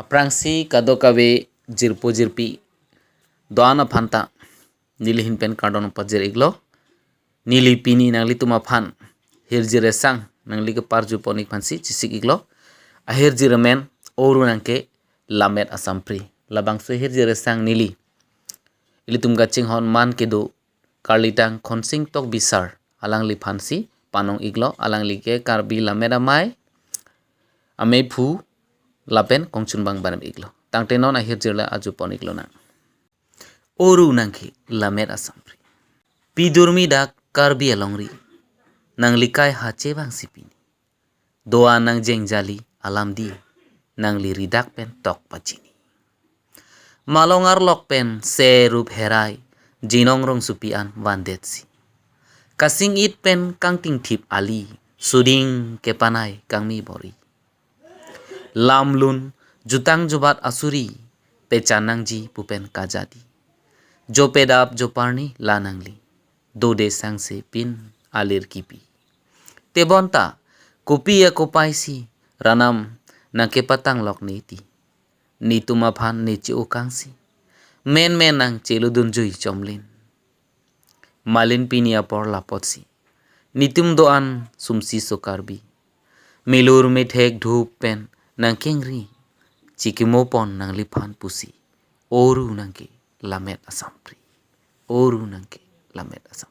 Aprangsi kadokawe jirpo jirpi doana phanta nilihin pen kardon pajir iglo nili pini nangli tuma phan hirjire sang nangli ke parju ponik phansi chisik iglo ahir jiramen oru nangke lamet asampri labang se hirjire sang nili ilitum gaching hon man kedo karlitang khonsing tok bisar alangli phansi panong iglo alangli ke karbi lamet amai ame phu lapen kongchun bang banam iglo tangte non ahir jirla aju pon iglo na oru nangki lamet asampri pidurmi da karbi alongri nangli kai hache bang sipini doa nang jengjali alam di nangli ridak pen tok pachini malongar lok pen se rup herai jinong rong supian wandetsi kasing it pen kangting thip ali suding kepanai kangmi bori lamlun jutang jubat asuri pechanang ji pupen kajadi jopedap joparni lanangli dode sangse pin alir kipi tebonta kopi ya kopaisi ranam nake patang lok niti nituma phan nichi ukangsi men nang cheludun jui chomlin malin pinia por lapotsi nitum doan sumsi sokarbi milur mithek dhup pen nang kengri chikimopon nang liphan pusi oru nangke lamet asampri oru nangke lamet asam